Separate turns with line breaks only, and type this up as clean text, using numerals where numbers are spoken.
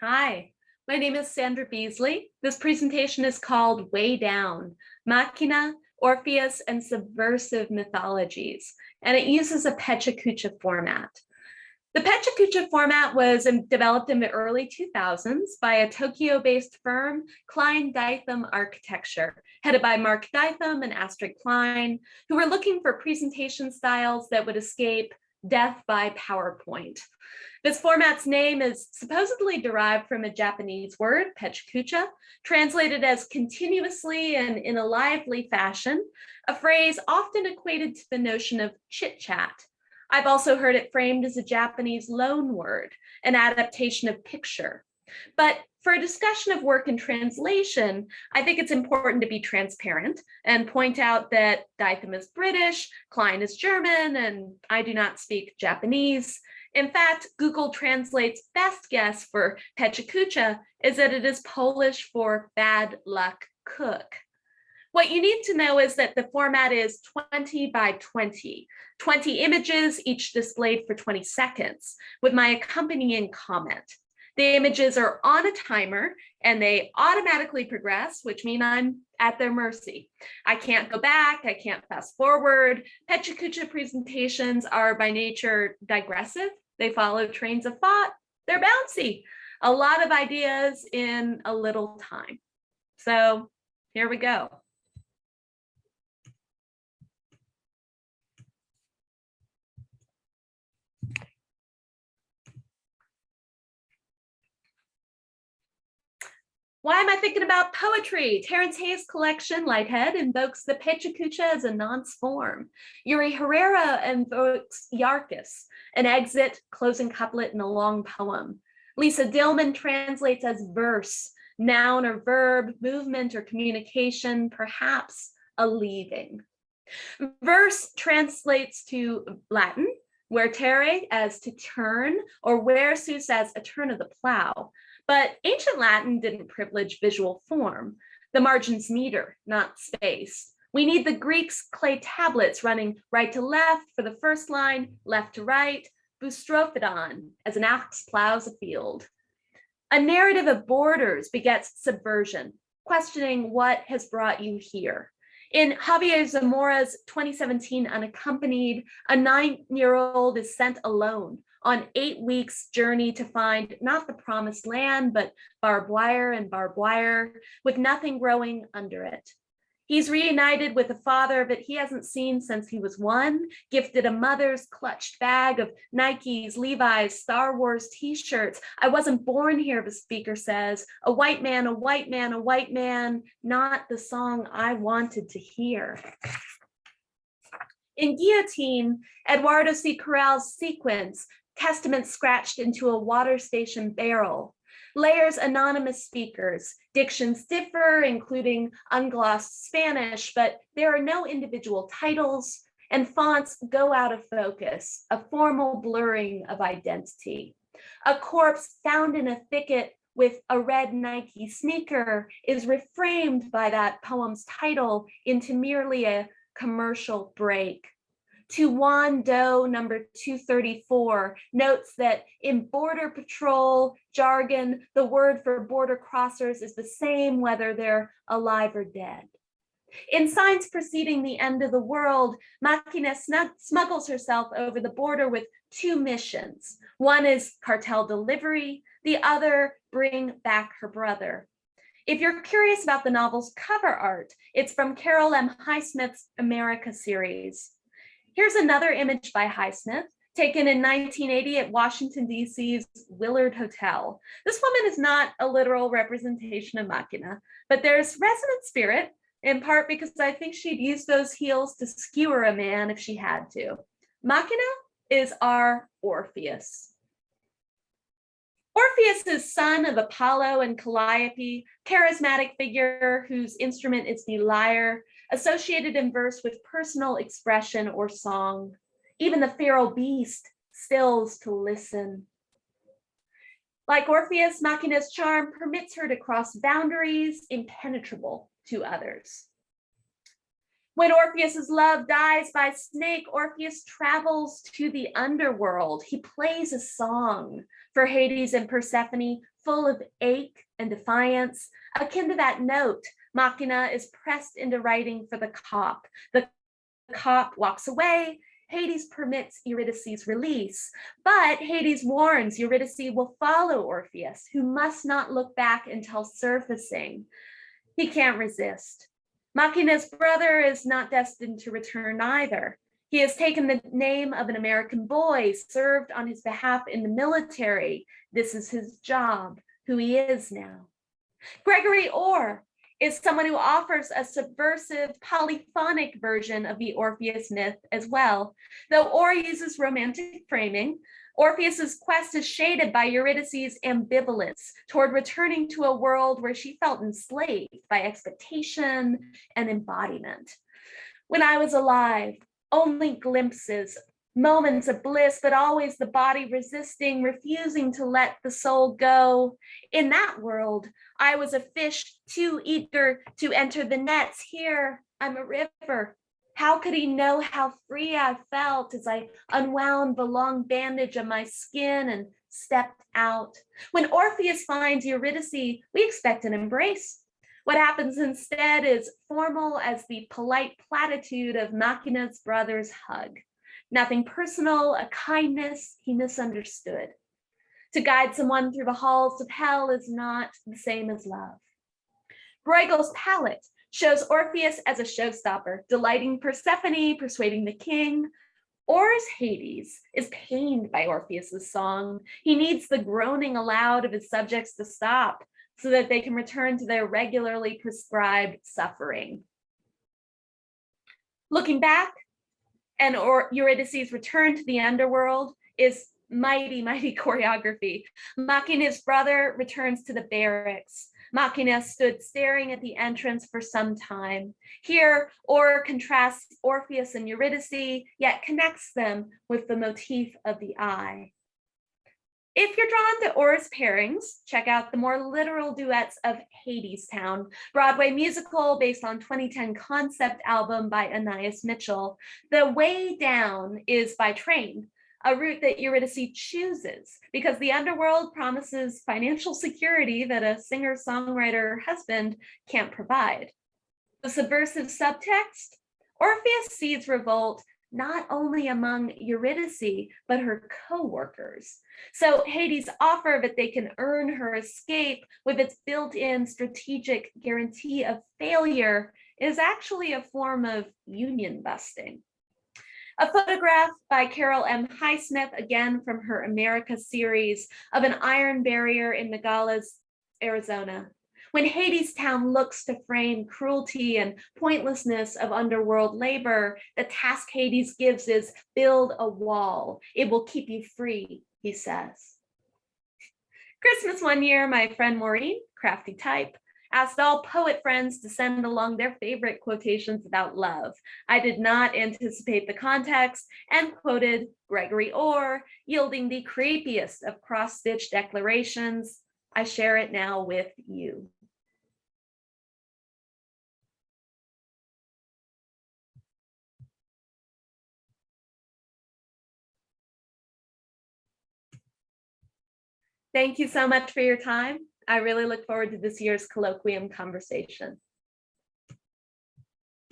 Hi, my name is Sandra Beasley. This presentation is called Way Down, Makina, Orpheus, and SubVERSive Mythologies, and it uses a Pecha format. The Pecha format was developed in the early 2000s by a Tokyo-based firm, Klein Ditham Architecture, headed by Mark Ditham and Astrid Klein, who were looking for presentation styles that would escape death by PowerPoint. This format's name is supposedly derived from a Japanese word, pechakucha, translated as continuously and in a lively fashion, a phrase often equated to the notion of chit-chat. I've also heard it framed as a Japanese loan word, an adaptation of picture. But for a discussion of work and translation, I think it's important to be transparent and point out that Ditham is British, Klein is German, and I do not speak Japanese. In fact, Google Translate's best guess for pechakucha is that it is Polish for bad luck cook. What you need to know is that the format is 20 by 20 images, each displayed for 20 seconds, with my accompanying comment. The images are on a timer and they automatically progress, which means I'm at their mercy. I can't go back, I can't fast forward. Pechakucha presentations are by nature digressive. They follow trains of thought, they're bouncy. A lot of ideas in a little time. So here we go. Why am I thinking about poetry? Terrance Hayes' collection, Lighthead, invokes the pechakucha as a nonce form. Yuri Herrera invokes yarkis, an exit, closing couplet in a long poem. Lisa Dillman translates as verse, noun or verb, movement or communication, perhaps a leaving. Verse translates to Latin, vertere as to turn, or versus as a turn of the plow. But ancient Latin didn't privilege visual form. The margin's meter, not space. We need the Greeks' clay tablets running right to left for the first line, left to right, boustrophodon, as an ox plows a field. A narrative of borders begets subversion, questioning what has brought you here. In Javier Zamora's 2017 Unaccompanied, a 9-year-old is sent alone on 8 weeks' journey to find not the promised land, but barbed wire, with nothing growing under it. He's reunited with a father that he hasn't seen since he was 1, gifted a mother's clutched bag of Nikes, Levi's, Star Wars t-shirts. I wasn't born here, the speaker says. A white man, a white man, a white man, not the song I wanted to hear. In Guillotine, Eduardo C. Corral's sequence, Testament scratched into a water station barrel, layers anonymous speakers. Dictions differ, including unglossed Spanish, but there are no individual titles, and fonts go out of focus, a formal blurring of identity. A corpse found in a thicket with a red Nike sneaker is reframed by that poem's title into merely a commercial break. To Juan Doe number 234 notes that in Border Patrol jargon, the word for border crossers is the same whether they're alive or dead. In Signs Preceding the End of the World, Makina smuggles herself over the border with 2 missions. One is cartel delivery, the other bring back her brother. If you're curious about the novel's cover art, it's from Carol M. Highsmith's America series. Here's another image by Highsmith, taken in 1980 at Washington, D.C.'s Willard Hotel. This woman is not a literal representation of Makina, but there's resonant spirit, in part because I think she'd use those heels to skewer a man if she had to. Makina is our Orpheus. Orpheus is son of Apollo and Calliope, charismatic figure whose instrument is the lyre, associated in verse with personal expression or song. Even the feral beast stills to listen. Like Orpheus, Makina's charm permits her to cross boundaries impenetrable to others. When Orpheus's love dies by snake, Orpheus travels to the underworld. He plays a song for Hades and Persephone, full of ache and defiance. Akin to that note, Makina is pressed into writing for the cop. The cop walks away. Hades permits Eurydice's release, but Hades warns Eurydice will follow Orpheus, who must not look back until surfacing. He can't resist. Makina's brother is not destined to return either. He has taken the name of an American boy, served on his behalf in the military. This is his job, who he is now. Gregory Orr is someone who offers a subversive, polyphonic version of the Orpheus myth as well. Though Orr uses romantic framing, Orpheus's quest is shaded by Eurydice's ambivalence toward returning to a world where she felt enslaved by expectation and embodiment. When I was alive, only glimpses, moments of bliss, but always the body resisting, refusing to let the soul go. In that world, I was a fish too eager to enter the nets. Here, I'm a river. How could he know how free I felt as I unwound the long bandage of my skin and stepped out? When Orpheus finds Eurydice, we expect an embrace. What happens instead is formal as the polite platitude of Makina's brother's hug. Nothing personal, a kindness he misunderstood. To guide someone through the halls of hell is not the same as love. Bruegel's palette shows Orpheus as a showstopper, delighting Persephone, persuading the king. Orr's Hades is pained by Orpheus's song. He needs the groaning aloud of his subjects to stop so that they can return to their regularly prescribed suffering. Looking back, and Eurydice's return to the underworld is mighty choreography. Makina's brother returns to the barracks. Makina stood staring at the entrance for some time. Here, Orr contrasts Orpheus and Eurydice, yet connects them with the motif of the eye. If you're drawn to Orr's pairings, check out the more literal duets of Hadestown, Broadway musical based on 2010 concept album by Anais Mitchell. The Way Down is by train, a route that Eurydice chooses because the underworld promises financial security that a singer-songwriter husband can't provide. The subversive subtext, Orpheus sees revolt not only among Eurydice, but her co-workers. So Hades' offer that they can earn her escape with its built-in strategic guarantee of failure is actually a form of union busting. A photograph by Carol M. Highsmith, again from her America series, of an iron barrier in Nogales, Arizona. When Hadestown looks to frame cruelty and pointlessness of underworld labor, the task Hades gives is build a wall. It will keep you free, he says. Christmas one year, my friend Maureen, crafty type, asked all poet friends to send along their favorite quotations about love. I did not anticipate the context and quoted Gregory Orr, yielding the creepiest of cross-stitch declarations. I share it now with you. Thank you so much for your time. I really look forward to this year's Colloquium conversation.